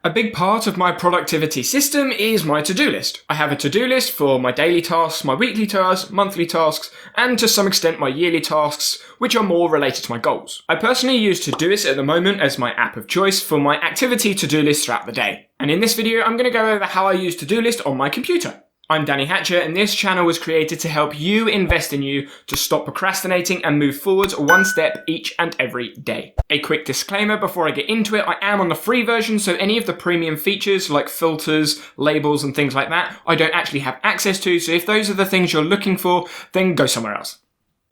A big part of my productivity system is my to-do list. I have a to-do list for my daily tasks, my weekly tasks, monthly tasks, and to some extent my yearly tasks, which are more related to my goals. I personally use Todoist at the moment as my app of choice for my activity to-do list throughout the day. And in this video, I'm going to go over how I use Todoist on my computer. I'm Danny Hatcher, and this channel was created to help you invest in you to stop procrastinating and move forwards one step each and every day. A quick disclaimer before I get into it, I am on the free version, so any of the premium features like filters, labels and things like that, I don't actually have access to, so if those are the things you're looking for, then go somewhere else.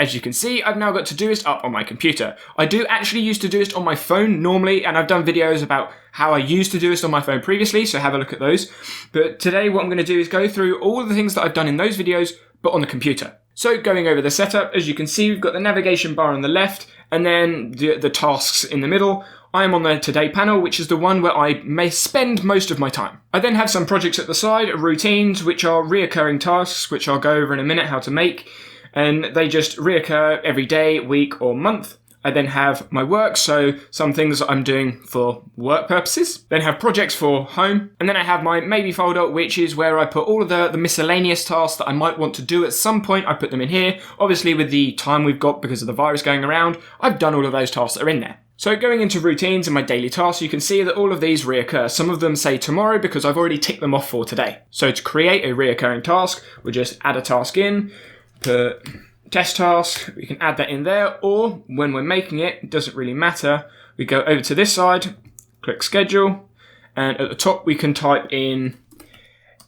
As you can see, I've now got Todoist up on my computer. I do actually use Todoist on my phone normally, and I've done videos about how I use Todoist on my phone previously, so have a look at those. But today what I'm going to do is go through all of the things that I've done in those videos, but on the computer. So going over the setup, as you can see, we've got the navigation bar on the left, and then the tasks in the middle. I am on the Today panel, which is the one where I may spend most of my time. I then have some projects at the side, routines, which are reoccurring tasks, which I'll go over in a minute how to make. And they just reoccur every day, week, or month. I then have my work, so some things that I'm doing for work purposes. Then have projects for home. And then I have my maybe folder, which is where I put all of the miscellaneous tasks that I might want to do at some point. I put them in here. Obviously, with the time we've got because of the virus going around, I've done all of those tasks that are in there. So going into routines and my daily tasks, you can see that all of these reoccur. Some of them say tomorrow because I've already ticked them off for today. So to create a reoccurring task, we'll just add a task in. Put test task, we can add that in there, or when we're making it, it doesn't really matter. We go over to this side, click schedule, and at the top we can type in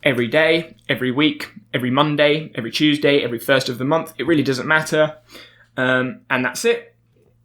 every day, every week, every Monday, every Tuesday, every first of the month. It really doesn't matter. And that's it.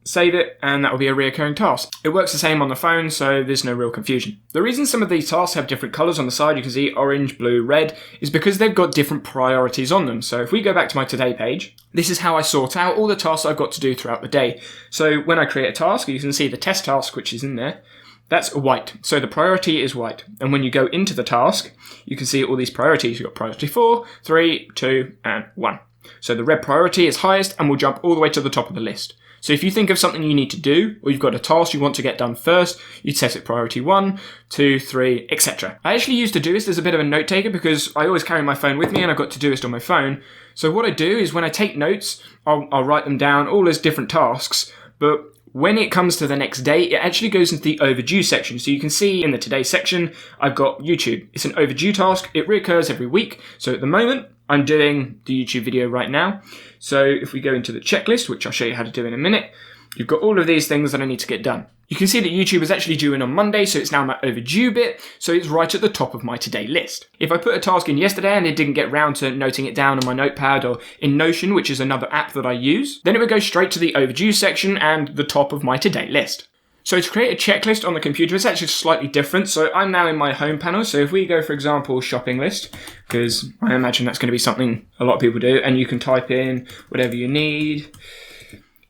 Save it, and that will be a reoccurring task. It works the same on the phone, so there's no real confusion. The reason some of these tasks have different colours on the side, you can see orange, blue, red, is because they've got different priorities on them. So if we go back to my Today page, this is how I sort out all the tasks I've got to do throughout the day. So when I create a task, you can see the test task, which is in there. That's white, so the priority is white. And when you go into the task, you can see all these priorities. You've got priority 4, 3, 2, and 1. So the red priority is highest and will jump all the way to the top of the list. So if you think of something you need to do, or you've got a task you want to get done first, you'd set it priority 1, 2, 3, etc. I actually use Todoist as a bit of a note taker because I always carry my phone with me and I've got Todoist on my phone. So what I do is when I take notes, I'll write them down, all as different tasks, but when it comes to the next day, it actually goes into the overdue section. So you can see in the Today section, I've got YouTube. It's an overdue task. It reoccurs every week. So at the moment, I'm doing the YouTube video right now. So if we go into the checklist, which I'll show you how to do in a minute, you've got all of these things that I need to get done. You can see that YouTube is actually due in on Monday, so it's now my overdue bit, so it's right at the top of my today list. If I put a task in yesterday and it didn't get round to noting it down on my notepad or in Notion, which is another app that I use, then it would go straight to the overdue section and the top of my today list. So to create a checklist on the computer, it's actually slightly different. So I'm now in my home panel. So if we go, for example, shopping list, because I imagine that's going to be something a lot of people do, and you can type in whatever you need.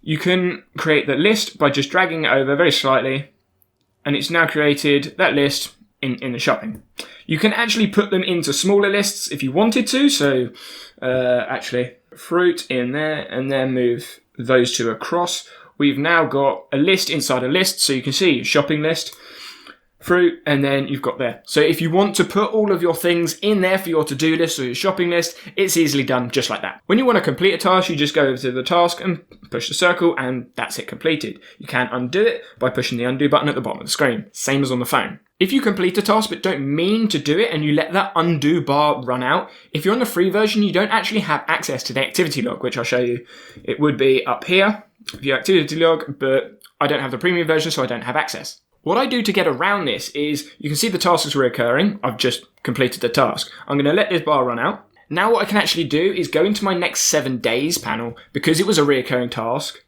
You can create the list by just dragging it over very slightly, and it's now created that list in the shopping. You can actually put them into smaller lists if you wanted to. So actually, fruit in there, and then move those two across. We've now got a list inside a list, so you can see shopping list, fruit, and then you've got there. So if you want to put all of your things in there for your to-do list or your shopping list, it's easily done just like that. When you want to complete a task, you just go over to the task and push the circle, and that's it completed. You can undo it by pushing the undo button at the bottom of the screen, same as on the phone. If you complete a task but don't mean to do it and you let that undo bar run out, if you're on the free version, you don't actually have access to the activity log, which I'll show you. It would be up here, view activity log, but I don't have the premium version, so I don't have access. What I do to get around this is, you can see the task is reoccurring. I've just completed the task. I'm going to let this bar run out. Now what I can actually do is go into my next 7 days panel, because it was a reoccurring task,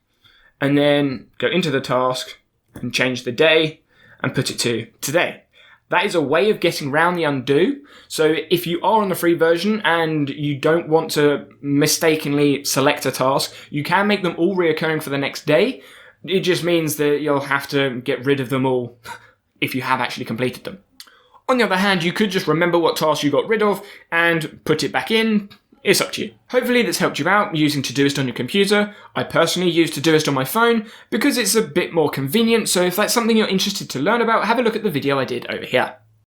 and then go into the task and change the day and put it to today. That is a way of getting around the undo. So if you are on the free version and you don't want to mistakenly select a task, you can make them all reoccurring for the next day. It just means that you'll have to get rid of them all if you have actually completed them. On the other hand, you could just remember what task you got rid of and put it back in. It's up to you. Hopefully that's helped you out using Todoist on your computer. I personally use Todoist on my phone because it's a bit more convenient, so if that's something you're interested to learn about, have a look at the video I did over here.